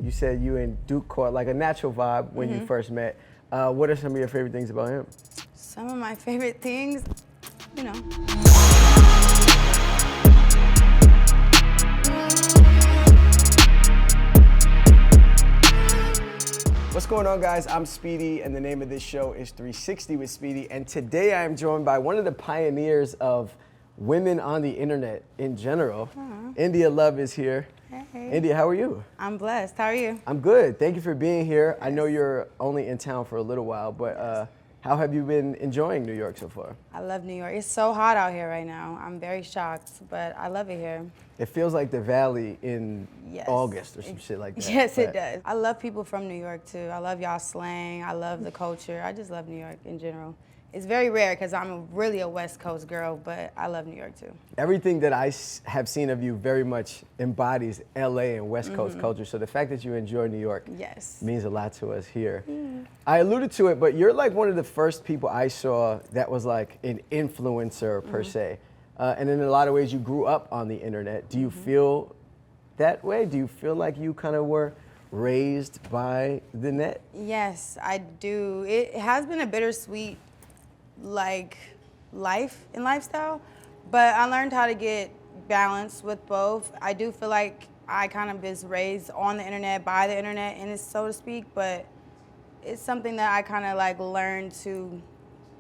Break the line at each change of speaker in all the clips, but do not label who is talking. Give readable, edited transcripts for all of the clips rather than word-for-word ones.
You said you and Duke caught like a natural vibe when you first met. What are some of your favorite things about him?
Some of my favorite things, you know.
What's going on, guys? I'm Speedy, and the name of this show is 360 with Speedy. And today I am joined by one of the pioneers of women on the internet in general. India Love is here.
Hey.
India, how are you?
I'm blessed. How are you?
I'm good. Thank you for being here. I know you're only in town for a little while, but how have you been enjoying New York so far?
I love New York. It's so hot out here right now. I'm very shocked, but I love it here.
It feels like the Valley in August or some shit like that.
Yes, it does. I love people from New York too. I love y'all slang. I love the culture. I just love New York in general. It's very rare because I'm really a West Coast girl, but I love New York too. Everything
that I have seen of you very much embodies LA and West Coast culture. So the fact that you enjoy New York means a lot to us here. I alluded to it, but you're like one of the first people I saw that was like an influencer per se. And in a lot of ways you grew up on the internet. Do you feel that way? Do you feel like you kind of were raised by the net?
Yes, I do. It has been a bittersweet like life and lifestyle, but I learned how to get balance with both. I do feel like I kind of was raised on the internet, by the internet, and it's so to speak, but it's something that I kind of like learned to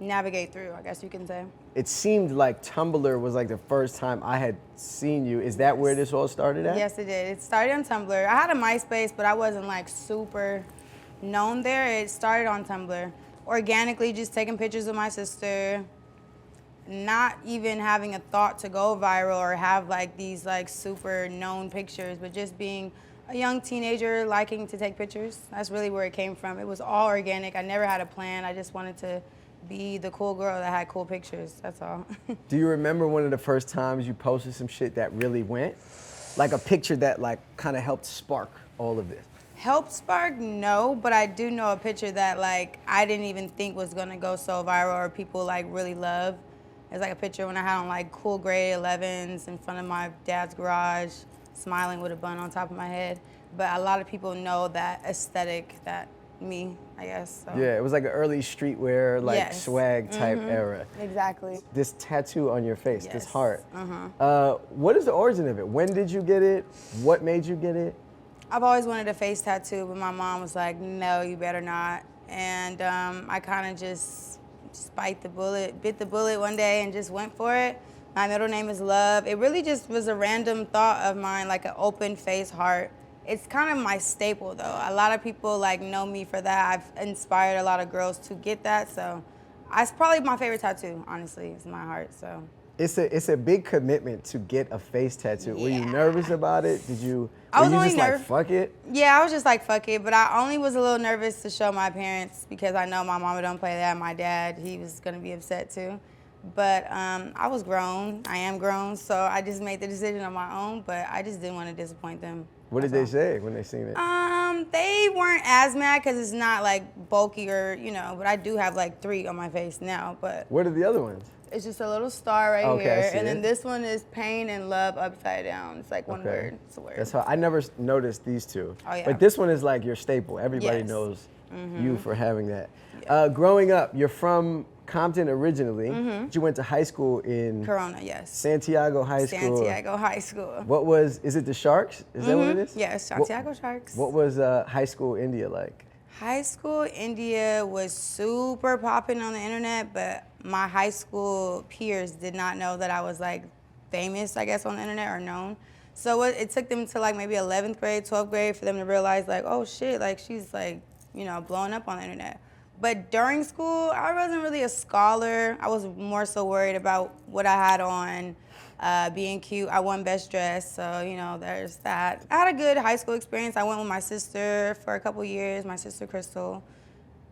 navigate through, I guess you can say.
It seemed like Tumblr was like the first time I had seen you. Is that where this all started at?
Yes, it did. It started on Tumblr. I had a MySpace, but I wasn't like super known there. It started on Tumblr. Organically, just taking pictures of my sister, not even having a thought to go viral or have like these like super known pictures, but just being a young teenager liking to take pictures. That's really where it came from. It was all organic. I never had a plan. I just wanted to be the cool girl that had cool pictures, that's all.
Do you remember one of the first times you posted some shit that really went? Like a picture that like kind of helped spark all of this?
Help spark, no, but I do know a picture that like I didn't even think was gonna go so viral or people like really love. It's like a picture when I had on like cool grade 11s in front of my dad's garage, smiling with a bun on top of my head. But a lot of people know that aesthetic, that me, I guess. So.
Yeah, it was like an early streetwear, like swag type era.
Exactly.
This tattoo on your face, this heart. What is the origin of it? When did you get it? What made you get it?
I've always wanted a face tattoo, but my mom was like, no, you better not. And I kind of just bit the bullet one day and just went for it. My middle name is Love. It really just was a random thought of mine, like an open face heart. It's kind of my staple though. A lot of people like know me for that. I've inspired a lot of girls to get that, so it's probably my favorite tattoo, honestly, it's my heart, so.
It's a big commitment to get a face tattoo.
Yeah.
Were you nervous about it? Were you just like, fuck it?
Yeah, I was just like, fuck it. But I only was a little nervous to show my parents because I know my mama don't play that. My dad, he was gonna be upset too. But I was grown, I am grown, so I just made the decision on my own, but I just didn't want to disappoint them.
What did they say when they seen it?
They weren't as mad because it's not like bulky or, you know, but I do have like 3 on my face now, but.
What are the other ones?
It's just a little star right
Okay,
here,
I see
and then
it.
this one is pain and love upside down. It's like one word. It's a word.
That's how I never noticed these two.
Oh, yeah.
But this one is like your staple. Everybody knows you for having that. Growing up, you're from Compton originally. But you went to high school in
Corona, yes.
Santiago High School.
Santiago High School.
Is it the Sharks? Is that what it is?
Yes, Santiago Sharks.
What was high school India like?
High school India was super popping on the internet, but my high school peers did not know that I was like famous, I guess, on the internet or known. So it took them to like maybe 11th grade, 12th grade for them to realize like, oh shit, like she's like, you know, blowing up on the internet. But during school, I wasn't really a scholar. I was more so worried about what I had on, being cute. I won best dress, so you know, there's that. I had a good high school experience. I went with my sister for a couple years, my sister Crystal.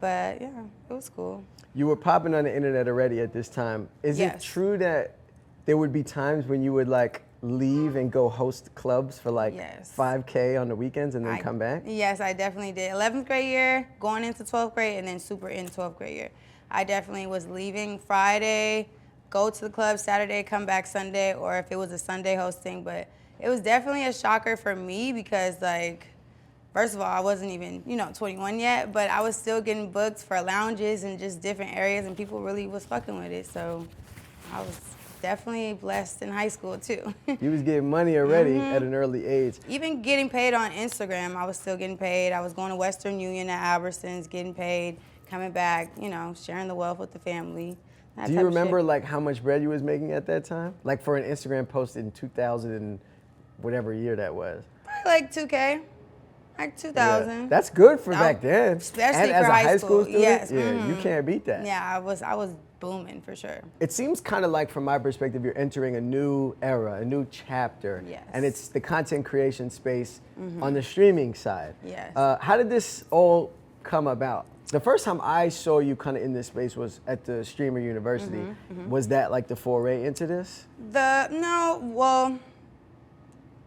But yeah, it was cool.
You were popping on the internet already at this time. Is it true that there would be times when you would like leave and go host clubs for like 5K on the weekends and then come back?
Yes, I definitely did. 11th grade year, going into 12th grade, and then super in 12th grade year. I definitely was leaving Friday, go to the club Saturday, come back Sunday, or if it was a Sunday hosting. But it was definitely a shocker for me because like first of all, I wasn't even, 21 yet, but I was still getting booked for lounges and just different areas, and people really was fucking with it. So I was definitely blessed in high school too.
You was getting money already at an early age.
Even getting paid on Instagram, I was still getting paid. I was going to Western Union at Albertsons, getting paid, coming back, sharing the wealth with the family.
Do you remember like how much bread you was making at that time? Like for an Instagram post in 2000 and whatever year that was.
Probably like 2K, like 2000.
Yeah. That's good for back then.
Especially
and
for
as a high school student,
yes.
Yeah, you can't beat that.
Yeah, I was booming for sure.
It seems kind of like, from my perspective, you're entering a new era, a new chapter.
Yes.
And it's the content creation space on the streaming side.
Yes.
How did this all come about? The first time I saw you kind of in this space was at the Streamer University. Was that like the foray into this?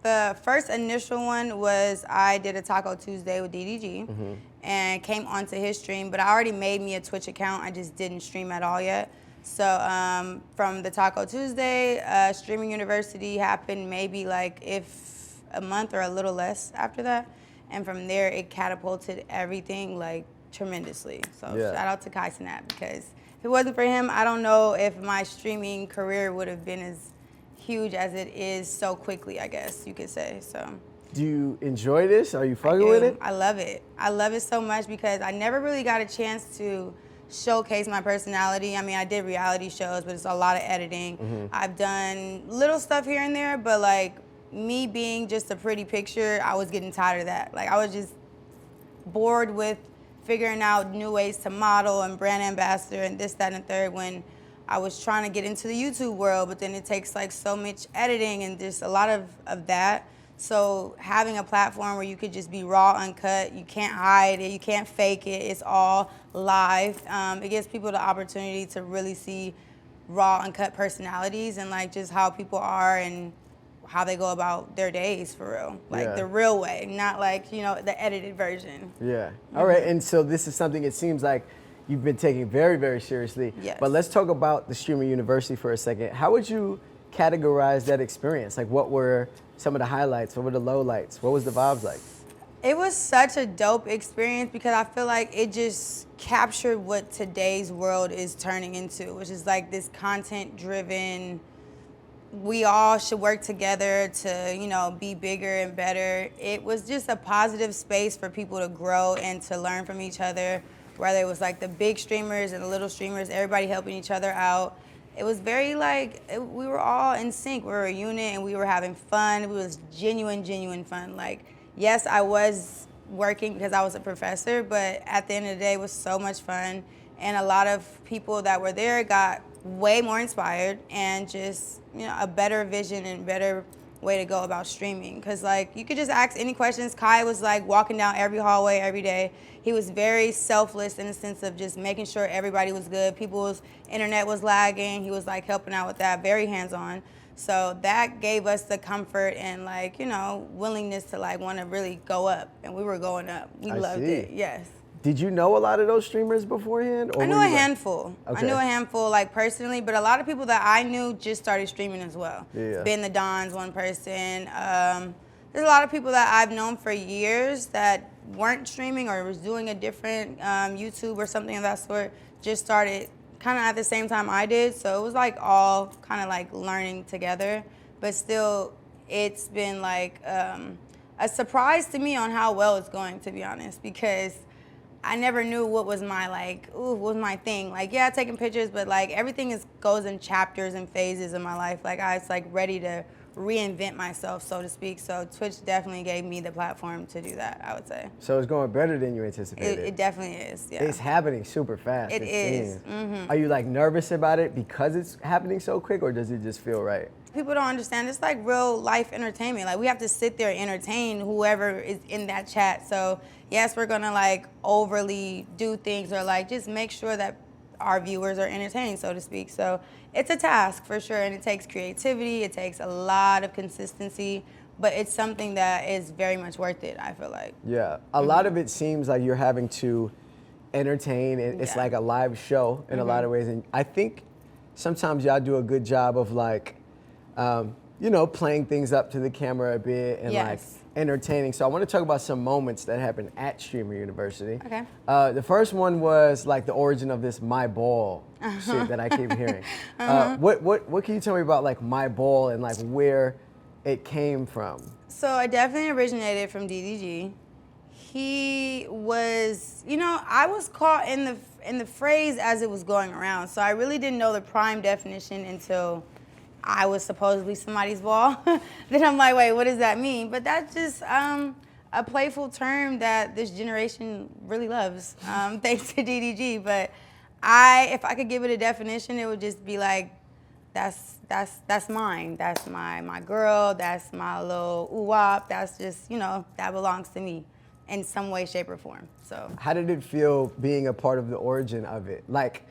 The first initial one was I did a Taco Tuesday with DDG and came onto his stream, but I already made me a Twitch account. I just didn't stream at all yet. So from the Taco Tuesday, Streaming University happened maybe like if a month or a little less after that. And from there, it catapulted everything like tremendously. So shout out to Kai Snap, because if it wasn't for him, I don't know if my streaming career would have been as huge as it is so quickly, I guess you could say. So
do you enjoy this? Are you fucking with it?
I love it. I love it so much because I never really got a chance to showcase my personality. I mean, I did reality shows, but it's a lot of editing. I've done little stuff here and there, but like me being just a pretty picture, I was getting tired of that. Like I was just bored with figuring out new ways to model and brand ambassador and this, that, and the third when I was trying to get into the YouTube world, but then it takes like so much editing and just a lot of that. So having a platform where you could just be raw, uncut, you can't hide it, you can't fake it, it's all live. It gives people the opportunity to really see raw, uncut personalities and like just how people are and how they go about their days for real. Like the real way, not like, the edited version.
Yeah. All right, and so this is something it seems like you've been taking very, very seriously.
Yes.
But let's talk about the Streamer University for a second. How would you categorize that experience? Like what were some of the highlights? What were the lowlights? What was the vibes like?
It was such a dope experience because I feel like it just captured what today's world is turning into, which is like this content-driven, we all should work together to, be bigger and better. It was just a positive space for people to grow and to learn from each other, whether it was like the big streamers and the little streamers, everybody helping each other out. It was very we were all in sync. We were a unit and we were having fun. It was genuine fun. Like, yes, I was working because I was a professor, but at the end of the day, it was so much fun. And a lot of people that were there got way more inspired and just, a better vision and better way to go about streaming. Because, you could just ask any questions. Kai was, walking down every hallway every day. He was very selfless in the sense of just making sure everybody was good. People's internet was lagging. He was, helping out with that, very hands-on. So that gave us the comfort and, willingness to, want to really go up. And we were going up. We loved it, yes.
Did you know a lot of those streamers beforehand? Or
I knew a handful.
Okay.
I knew a handful, personally, but a lot of people that I knew just started streaming as well.
Yeah.
Ben the Don's one person. There's a lot of people that I've known for years that weren't streaming or was doing a different YouTube or something of that sort, just started kind of at the same time I did. So it was all kind of learning together. But still, it's been a surprise to me on how well it's going, to be honest, because I never knew what was my what was my thing. Taking pictures, but everything goes in chapters and phases of my life. I was ready to reinvent myself, so to speak. So Twitch definitely gave me the platform to do that, I would say.
So it's going better than you anticipated.
It definitely is, yeah.
It's happening super fast.
It is. Mm-hmm.
Are you nervous about it because it's happening so quick, or does it just feel right?
People don't understand. It's real life entertainment. We have to sit there and entertain whoever is in that chat. So yes, we're gonna overly do things or just make sure that our viewers are entertained, so to speak. So it's a task for sure, and it takes creativity. It takes a lot of consistency, but it's something that is very much worth it, I feel like.
Yeah, a lot of it seems like you're having to entertain, and it's like a live show in a lot of ways. And I think sometimes y'all do a good job of playing things up to the camera a bit and entertaining. So I want to talk about some moments that happened at Streamer University.
Okay.
The first one was like the origin of this my ball shit that I keep hearing. What can you tell me about like my ball and like where it came from?
So it definitely originated from DDG. He was, I was caught in the phrase as it was going around. So I really didn't know the prime definition until I was supposedly somebody's ball. Then I'm like, wait, what does that mean? But that's just a playful term that this generation really loves, thanks to DDG. But if I could give it a definition, it would just be like, that's mine. That's my girl. That's my little ooh-wop. That's just, that belongs to me in some way, shape, or form. So
how did it feel being a part of the origin of it? Like,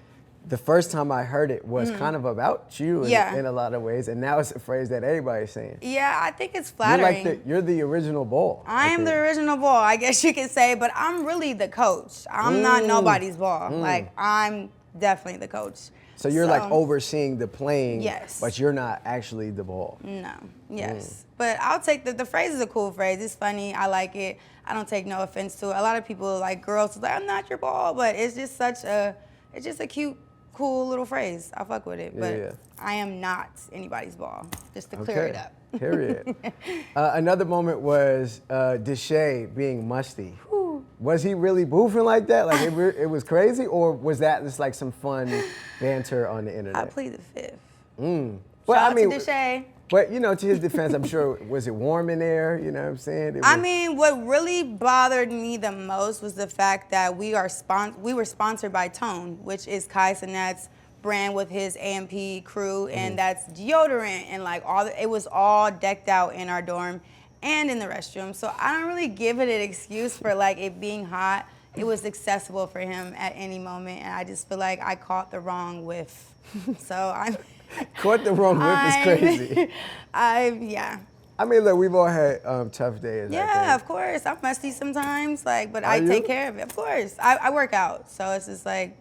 the first time I heard it was kind of about you in a lot of ways, and now it's a phrase that everybody's saying.
Yeah, I think it's flattering.
You're the original ball.
I am the original ball, I guess you could say, but I'm really the coach. I'm not nobody's ball. Like, I'm definitely the coach.
So you're like overseeing the playing,
yes,
but you're not actually the ball.
No, yes. But I'll take the phrase is a cool phrase. It's funny, I like it. I don't take no offense to it. A lot of people, like girls, like, I'm not your ball, but it's just it's just a cute, cool little phrase. I fuck with it, but I am not anybody's ball, just to clear it up.
Period. Another moment was Deshae being musty. Was he really boofing like that? Like it was crazy, or was that just like some fun banter on the internet?
I plead the fifth.
Well,
Shout out to Deshae.
But to his defense, I'm sure, was it warm in there? You know what I'm saying?
I mean, what really bothered me the most was the fact that we were sponsored by Tone, which is Kai Cenat's brand with his AMP crew, and that's deodorant and like it was all decked out in our dorm and in the restroom. So I don't really give it an excuse for like it being hot. It was accessible for him at any moment, and I just feel like I caught the wrong whiff. So I'm
caught the wrong whiff is crazy.
Yeah.
I mean, look, we've all had tough days.
Yeah, of course. I'm musty sometimes, but I take care of it. Of course. I work out, so it's just like,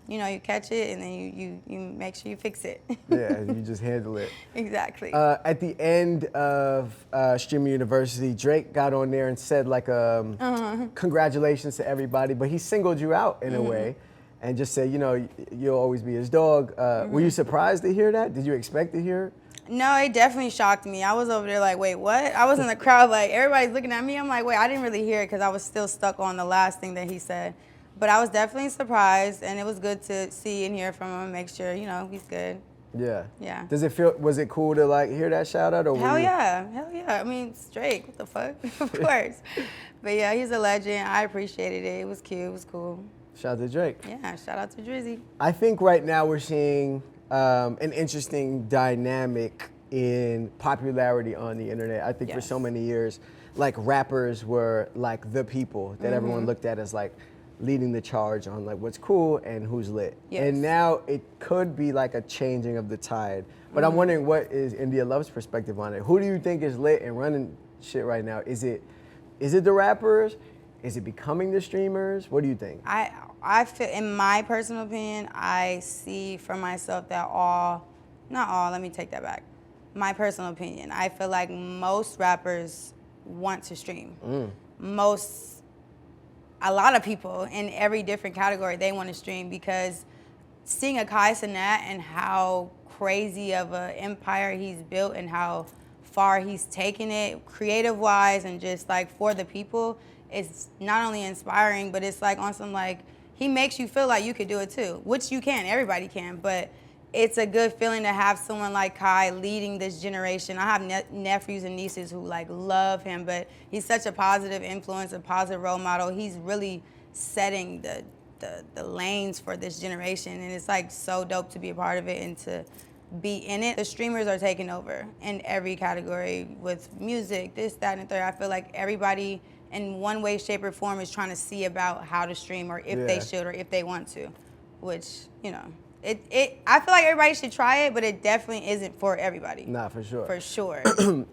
you catch it and then you make sure you fix it.
Yeah, you just handle it.
Exactly.
At the end of Streamer University, Drake got on there and said like, congratulations to everybody, but he singled you out in a way and just said, you'll always be his dog. Were you surprised to hear that? Did you expect to hear it?
No, it definitely shocked me. I was over there like, wait, what? I was in the crowd like, everybody's looking at me. I'm like, wait, I didn't really hear it because I was still stuck on the last thing that he said. But I was definitely surprised, and it was good to see and hear from him, make sure, he's good.
Yeah.
Yeah.
Was it cool to like hear that shout out? Or
Hell yeah. I mean, it's Drake, what the fuck? Of course. But yeah, he's a legend. I appreciated it. It was cute, it was cool.
Shout out to Drake.
Yeah, shout out to Drizzy.
I think right now we're seeing an interesting dynamic in popularity on the internet. I think for so many years, like rappers were like the people that everyone looked at as like leading the charge on like what's cool and who's lit. Yes. And now it could be like a changing of the tide. But I'm wondering, what is India Love's perspective on it? Who do you think is lit and running shit right now? Is it the rappers? Is it becoming the streamers? What do you think?
I feel, in my personal opinion, I see for myself that not all, let me take that back. My personal opinion, I feel like most rappers want to stream. A lot of people in every different category, they want to stream, because seeing a Kai Cenat and how crazy of an empire he's built and how far he's taken it creative-wise and just like for the people, it's not only inspiring, but it's like on some like, he makes you feel like you could do it too, which you can, everybody can, but it's a good feeling to have someone like Kai leading this generation. I have nephews and nieces who like love him, but he's such a positive influence, a positive role model. He's really setting the lanes for this generation, and it's like so dope to be a part of it and to be in it. The streamers are taking over in every category with music, this, that, and the third. I feel like everybody in one way, shape, or form is trying to see about how to stream, or if they should, or if they want to, which, I feel like everybody should try it, but it definitely isn't for everybody.
Nah, for sure.
For sure.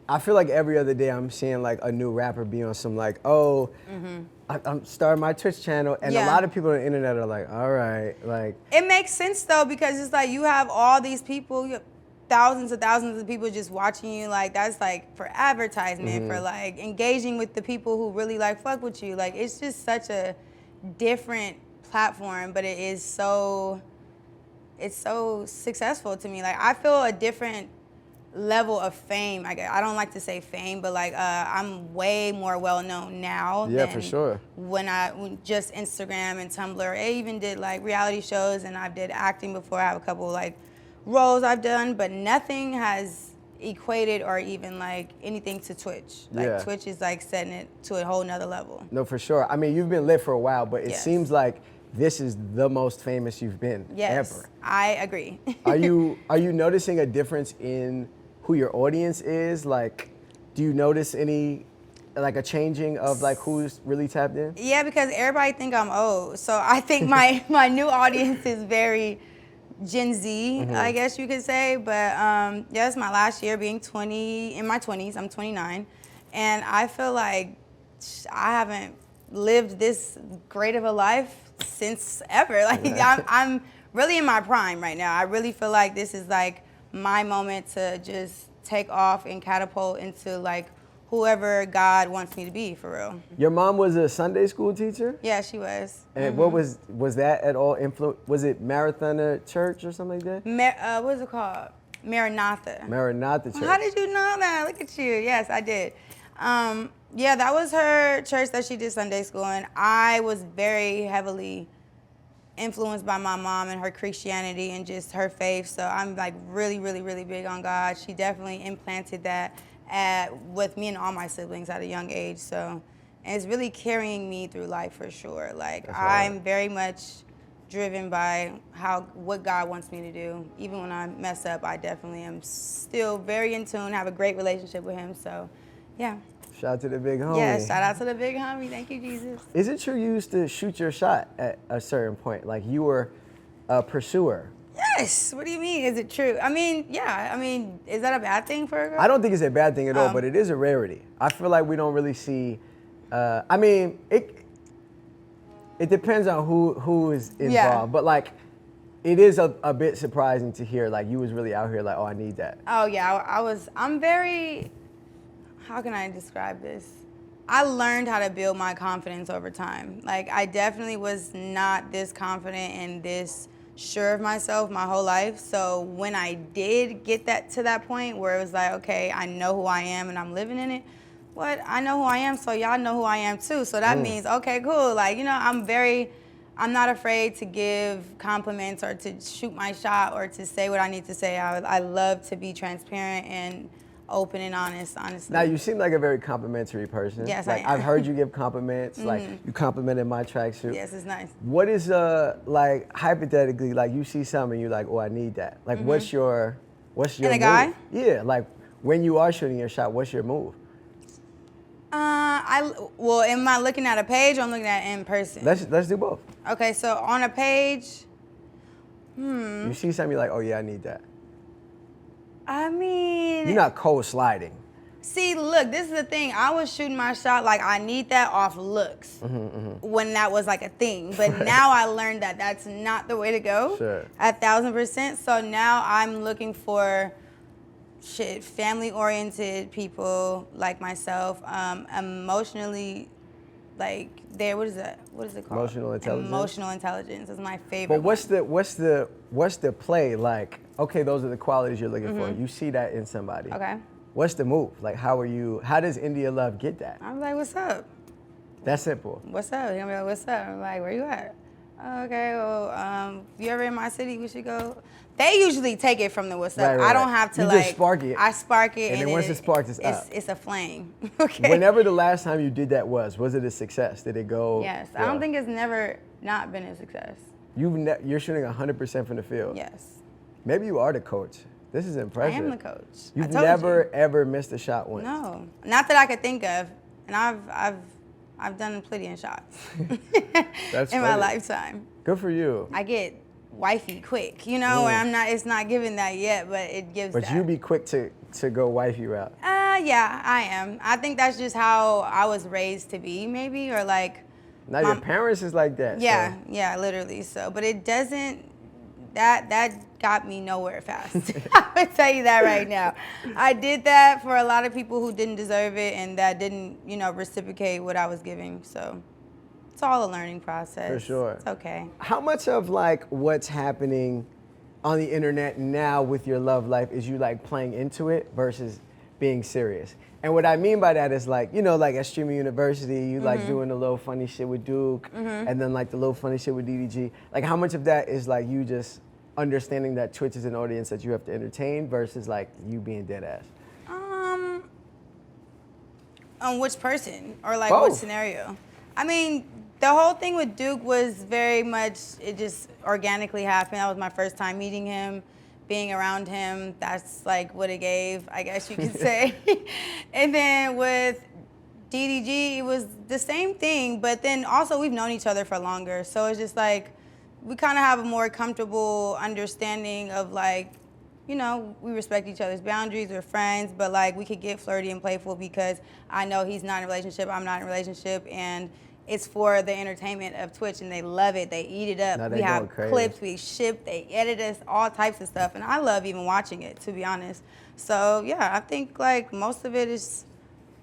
I feel like every other day I'm seeing like a new rapper be on some like, I'm starting my Twitch channel, and a lot of people on the internet are like, all right, like.
It makes sense though, because it's like you have all these people, thousands of people just watching you, like that's like for advertisement, for like engaging with the people who really like fuck with you. Like it's just such a different platform, but it's so successful to me. Like I feel a different level of fame. I don't like to say fame, but like I'm way more well known now.
Yeah,
than
for sure.
When just Instagram and Tumblr. I even did like reality shows, and I did acting before. I have a couple like roles I've done, but nothing has equated or even like anything to Twitch. Like Twitch is like setting it to a whole nother level.
No, for sure. I mean, you've been lit for a while, but it seems like this is the most famous you've been ever.
I agree.
Are you noticing a difference in who your audience is? Like, do you notice any, like a changing of like who's really tapped in?
Yeah, because everybody think I'm old. So I think my new audience is very Gen Z, I guess you could say. But yeah, it's my last year being 20, in my 20s. I'm 29. And I feel like I haven't lived this great of a life since ever. Like I'm really in my prime right now. I really feel like this is like my moment to just take off and catapult into like whoever God wants me to be, for real.
Your mom was a Sunday school teacher?
Yeah, she was.
And what was that at all was it Marathoner Church or something like that?
What is it called? Maranatha.
Maranatha Church.
How did you know that? Look at you. Yes, I did. Yeah, that was her church that she did Sunday school in. I was very heavily influenced by my mom and her Christianity and just her faith. So I'm like really, really, really big on God. She definitely implanted that with me and all my siblings at a young age. So, and it's really carrying me through life for sure. Like I'm very much driven by what God wants me to do. Even when I mess up, I definitely am still very in tune, have a great relationship with him. So, yeah.
Shout out to the big homie.
Yeah, shout out to the big homie. Thank you, Jesus.
Is it true you used to shoot your shot at a certain point? Like you were a pursuer?
Yes. What do you mean? Is it true? I mean, yeah. I mean, is that a bad thing for a girl?
I don't think it's a bad thing at all, but it is a rarity. I feel like we don't really see. I mean, it depends on who is involved, but like, it is a bit surprising to hear like you was really out here like, oh, I need that.
Oh yeah, I'm very. How can I describe this? I learned how to build my confidence over time. Like I definitely was not this confident and this sure of myself my whole life. So when I did get to that point where it was like, okay, I know who I am and I'm living in it. I know who I am, so y'all know who I am too. So that means, okay, cool. Like, you know, I'm not afraid to give compliments or to shoot my shot or to say what I need to say. I love to be transparent and open and honest, honestly.
Now, you seem like a very complimentary person.
Yes,
like,
I am.
I've heard you give compliments. Like, you complimented my tracksuit.
Yes, it's nice.
What is, like, hypothetically, like, you see something and you're like, oh, I need that. Like, what's your
In a
move?
guy?
Yeah, like, when you are shooting your shot, what's your move?
Am I looking at a page or I'm looking at it in person?
Let's do both.
Okay, so on a page,
You see something, you're like, oh, yeah, I need that.
I mean,
You're not cold sliding.
See, look, this is the thing. I was shooting my shot like I need that off looks when that was like a thing. But now I learned that that's not the way to go.
Sure.
1,000%. So now I'm looking for family-oriented people like myself, emotionally, like what is that? What is it called?
Emotional intelligence.
Emotional intelligence is my favorite.
But what's the play like? Okay, those are the qualities you're looking for. You see that in somebody.
Okay.
What's the move? Like, how does India Love get that?
I'm like, what's up?
That's simple.
What's up? He's gonna be like, what's up? I'm like, where you at? Oh, okay, well, you ever in my city? We should go. They usually take it from the what's up.
Right.
I don't have to
you
like.
Just spark it.
I spark it,
and then once it sparks, it's up.
It's a flame. Okay.
Whenever the last time you did that was it a success? Did it go?
Yes, I don't think it's never not been a success.
You're shooting 100% from the field.
Yes.
Maybe you are the coach. This is impressive.
I am the coach.
You've never ever missed a shot once.
No, not that I could think of, and I've done plenty of shots
That's
in
funny.
my lifetime.
Good for you.
I get wifey quick, you know, and it's not giving that yet, but it gives that.
But you be quick to go wifey route.
Yeah, I am. I think that's just how I was raised to be, maybe, or like.
Now your parents is like that.
Yeah,
so.
yeah, literally. So, but it doesn't that got me nowhere fast. I would tell you that right now. I did that for a lot of people who didn't deserve it and that didn't, reciprocate what I was giving. So it's all a learning process.
For sure.
It's okay.
How much of like what's happening on the internet now with your love life is you like playing into it versus being serious? And what I mean by that is like, like at Streamer University, you like doing the little funny shit with Duke and then like the little funny shit with DDG. Like how much of that is like you just understanding that Twitch is an audience that you have to entertain versus like you being dead ass?
On which person or like
Both.
what scenario? I mean, the whole thing with Duke was very much, it just organically happened. That was my first time meeting him, being around him. That's like what it gave, I guess you could say. And then with DDG, it was the same thing, but then also we've known each other for longer. So it's just like, we kind of have a more comfortable understanding of like, we respect each other's boundaries, we're friends, but like we could get flirty and playful because I know he's not in a relationship, I'm not in a relationship, and it's for the entertainment of Twitch, and they love it. They eat it up. We have clips, we ship, they edit us, all types of stuff, and I love even watching it, to be honest. So yeah, I think like most of it's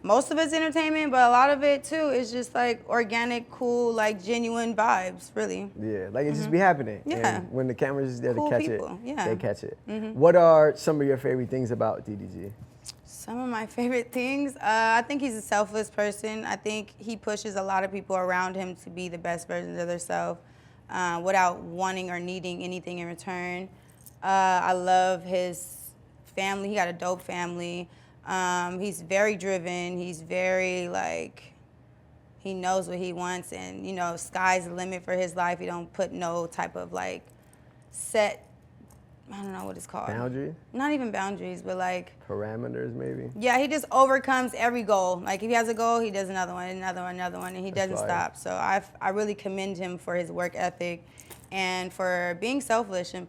entertainment, but a lot of it too is just like organic, cool, like genuine vibes, really.
Yeah, like it just be happening.
Yeah.
And when the camera's is there
Cool
to catch
people.
it,
Yeah.
they catch it. What are some of your favorite things about DDG?
Some of my favorite things, I think he's a selfless person. I think he pushes a lot of people around him to be the best versions of themselves without wanting or needing anything in return. I love his family. He got a dope family. He's very driven. He's very he knows what he wants, and sky's the limit for his life. He don't put no type of set, I don't know what it's called.
Boundaries?
Not even boundaries, but
parameters, maybe?
Yeah, he just overcomes every goal. Like if he has a goal, he does another one, and he doesn't stop. So I really commend him for his work ethic and for being selfish and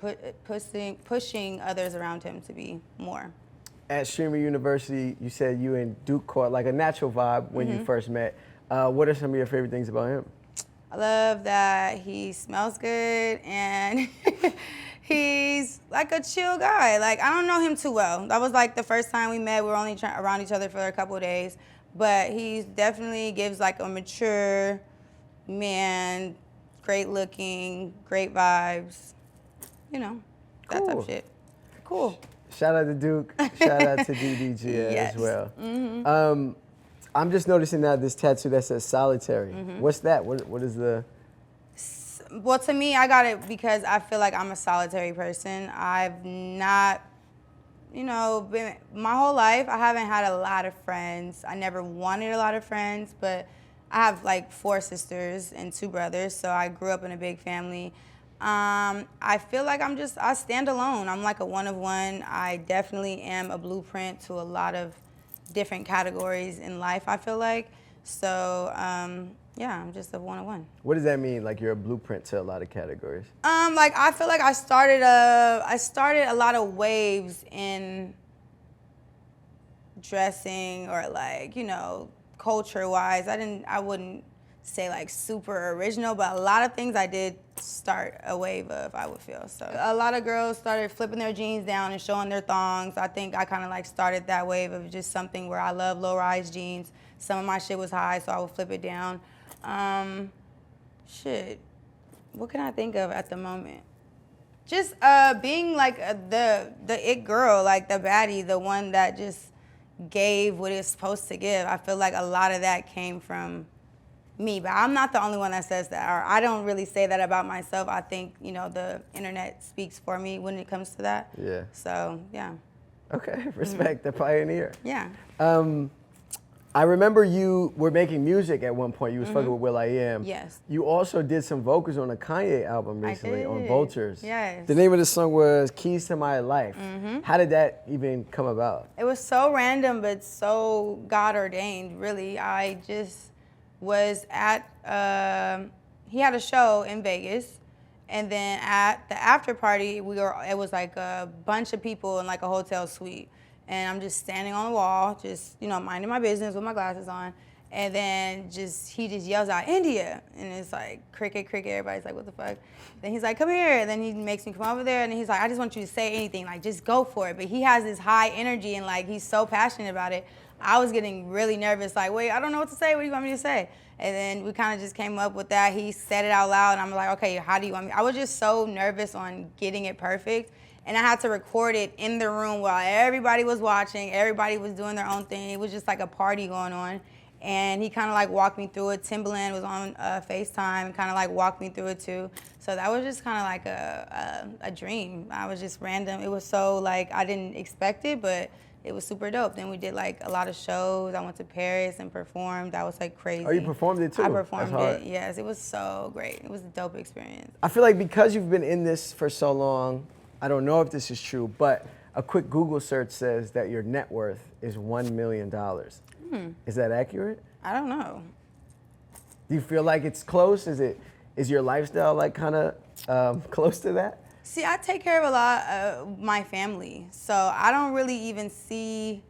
pushing others around him to be more. At
Streamer University, you said you and Duke caught like a natural vibe when you first met. What are some of your favorite things about him?
I love that he smells good and he's like a chill guy. Like I don't know him too well. That was like the first time we met. We were only around each other for a couple of days, but he definitely gives like a mature man, great looking, great vibes. That type of shit. Cool.
Shout out to Duke. Shout out to DDG as well. I'm just noticing now this tattoo that says solitary. What's that? What is the?
Well, to me, I got it because I feel like I'm a solitary person. I've not, been my whole life, I haven't had a lot of friends. I never wanted a lot of friends, but I have like 4 sisters and 2 brothers, so I grew up in a big family. I feel like I stand alone. I'm like a one of one. I definitely am a blueprint to a lot of different categories in life, I feel like. So, yeah, I'm just a one of one.
What does that mean? Like you're a blueprint to a lot of categories?
I feel like I started a lot of waves in dressing or culture-wise. I wouldn't say like super original, but a lot of things I did start a wave of, I would feel. So a lot of girls started flipping their jeans down and showing their thongs. I think I kind of started that wave of just something where I love low-rise jeans. Some of my shit was high, so I would flip it down. What can I think of at the moment? Just being like the it girl, like the baddie, the one that just gave what it's supposed to give. I feel like a lot of that came from me, but I'm not the only one that says that, or I don't really say that about myself. I think, the internet speaks for me when it comes to that.
Yeah.
So, yeah.
Okay, respect the pioneer.
Yeah.
I remember you were making music at one point. You was fucking with will.i.am.
Yes.
You also did some vocals on a Kanye album recently on Vultures.
Yes.
The name of the song was Keys to My Life. How did that even come about?
It was so random, but so God ordained, really. I just was at, he had a show in Vegas, and then at the after party, it was like a bunch of people in like a hotel suite. And I'm just standing on the wall, just, minding my business with my glasses on. And then he just yells out, India. And it's like, cricket, cricket. Everybody's like, what the fuck? Then he's like, come here. And then he makes me come over there. And he's like, I just want you to say anything. Like, just go for it. But he has this high energy and, like, he's so passionate about it. I was getting really nervous. Like, wait, I don't know what to say. What do you want me to say? And then we kind of just came up with that. He said it out loud. And I'm like, okay, how do you want me? I was just so nervous on getting it perfect. And I had to record it in the room while everybody was watching. Everybody was doing their own thing. It was just like a party going on. And he kind of like walked me through it. Timbaland was on FaceTime, kind of like walked me through it too. So that was just kind of like a dream. I was just random. It was so like, I didn't expect it, but it was super dope. Then we did like a lot of shows. I went to Paris and performed. That was like crazy.
Oh, you performed it too?
I performed it, yes. It was so great. It was a dope experience.
I feel like because you've been in this for so long, I don't know if this is true, but a quick Google search says that your net worth is $1 million. Is that accurate?
I don't know.
Do you feel like it's close? Is your lifestyle like kind of close to that?
See, I take care of a lot of my family, so I don't really even see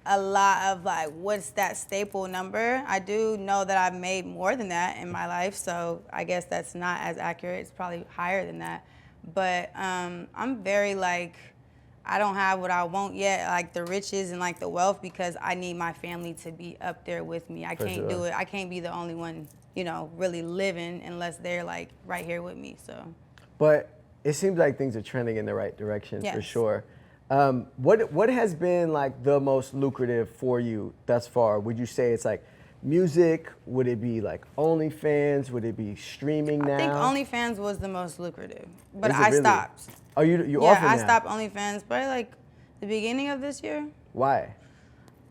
a lot of like what's that staple number. I do know that I've made more than that in my life, so I guess that's not as accurate. It's probably higher than that. But I'm very like, I don't have what I want yet, like the riches and like the wealth, because I need my family to be up there with me. I can't do it. I can't be the only one, you know, really living unless they're like right here with me. So.
But it seems like things are trending in the right direction for sure. What has been like the most lucrative for you thus far? Would you say it's like music? Would it be like OnlyFans? Would it be streaming now?
I think OnlyFans was the most lucrative, but I stopped.
Oh, you off it now?
Yeah, I stopped OnlyFans probably like the beginning of this year.
Why?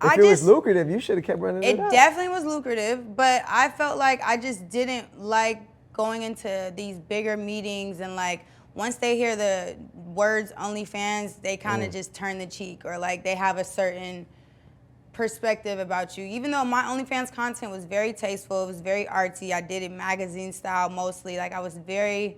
If it was lucrative, you should have kept running it up.
It definitely was lucrative, but I felt like I just didn't like going into these bigger meetings and like once they hear the words OnlyFans, they kind of just turn the cheek or like they have a certain perspective about you. Even though my OnlyFans content was very tasteful, it was very artsy. I did it magazine style mostly. Like I was very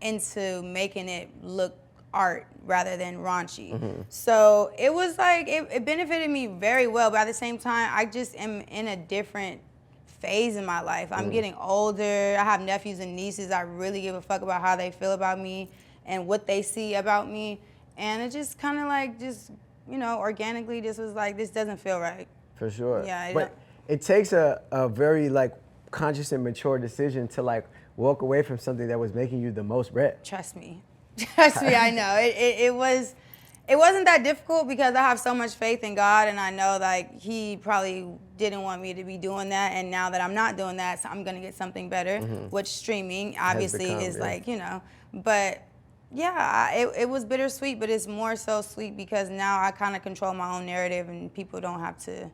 into making it look art rather than raunchy. So it was like, it benefited me very well, but at the same time, I just am in a different phase in my life. I'm getting older. I have nephews and nieces. I really give a fuck about how they feel about me and what they see about me. And it just kind of like, just, you know, organically, this was like, this doesn't feel right.
For sure.
Yeah.
But it takes a very like conscious and mature decision to like walk away from something that was making you the most bread.
Trust me. Trust me, I know. It wasn't that difficult because I have so much faith in God, and I know like He probably didn't want me to be doing that, and now that I'm not doing that, so I'm gonna get something better, which streaming obviously is like, you know. But yeah, it was bittersweet, but it's more so sweet because now I kind of control my own narrative, and people don't have to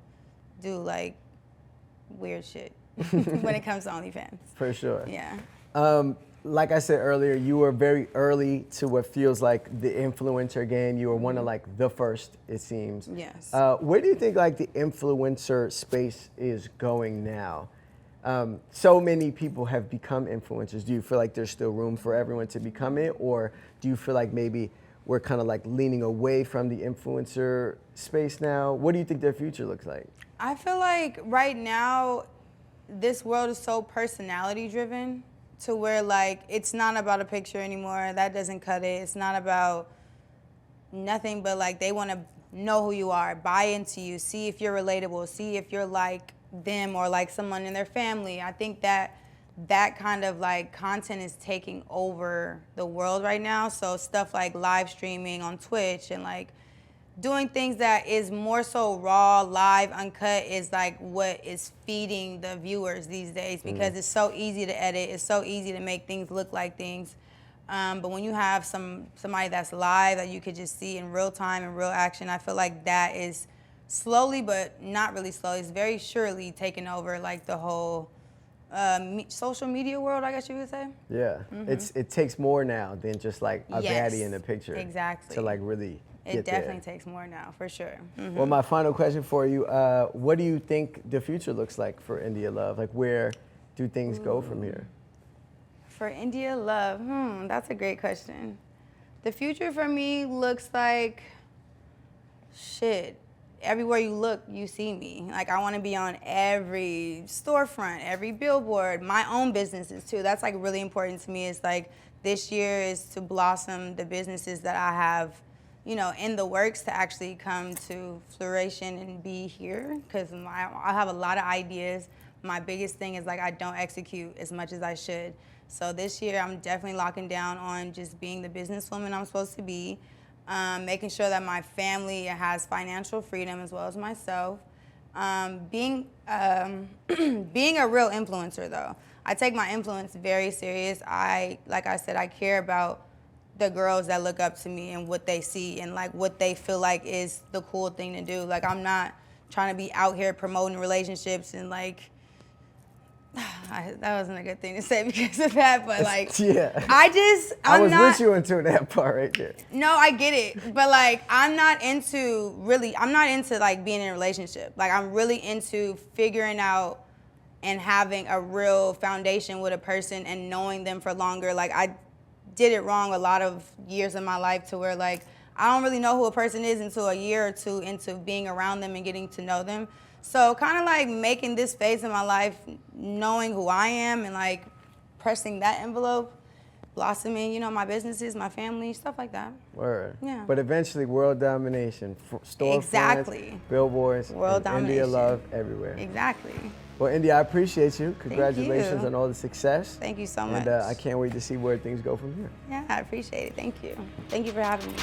do like weird shit when it comes to OnlyFans.
For sure.
Yeah.
Like I said earlier, you were very early to what feels like the influencer game. You were one of like the first, it seems.
Yes.
Where do you think like the influencer space is going now? So many people have become influencers. Do you feel like there's still room for everyone to become it? Or do you feel like maybe we're kind of like leaning away from the influencer space now? What do you think their future looks like?
I feel like right now, this world is so personality driven to where like it's not about a picture anymore. That doesn't cut it. It's not about nothing but like they want to know who you are, buy into you, see if you're relatable, see if you're like them or like someone in their family. I think that kind of like content is taking over the world right now. So stuff like live streaming on Twitch and like doing things that is more so raw, live, uncut is like what is feeding the viewers these days because it's so easy to edit. It's so easy to make things look like things. But when you have somebody that's live that you could just see in real time and real action, I feel like that is slowly, but not really slowly, it's very surely taking over like the whole social media world, I guess you would say.
Yeah, it takes more now than just like a baddie in the picture.
Exactly.
To like really
It definitely takes more now, for sure.
Well, my final question for you, what do you think the future looks like for India Love? Like where do things go from here?
For India Love, that's a great question. The future for me looks like, shit, everywhere you look, you see me. Like, I want to be on every storefront, every billboard, my own businesses too. That's like really important to me. It's like this year is to blossom the businesses that I have, you know, in the works to actually come to fruition and be here, because I have a lot of ideas. My biggest thing is like I don't execute as much as I should. So this year I'm definitely locking down on just being the businesswoman I'm supposed to be, making sure that my family has financial freedom as well as myself. Being being a real influencer though. I take my influence very serious. Like I said, I care about the girls that look up to me and what they see and like what they feel like is the cool thing to do. Like, I'm not trying to be out here promoting relationships and like, that wasn't a good thing to say because of that, but like,
yeah.
I was
with you until that part right there.
No, I get it, but like, I'm not into like being in a relationship. Like, I'm really into figuring out and having a real foundation with a person and knowing them for longer. Like, I did it wrong a lot of years in my life to where like, I don't really know who a person is until a year or two into being around them and getting to know them. So kind of like making this phase in my life, knowing who I am and like pressing that envelope, blossoming, you know, my businesses, my family, stuff like that.
Word.
Yeah.
But eventually world domination, storefronts,
exactly.
billboards,
world domination.
India love everywhere.
Exactly.
Well, India, I appreciate you. Congratulations
you.
on all the success.
Thank you so much.
And I can't wait to see where things go from here.
Yeah, I appreciate it. Thank you. Thank you for having me.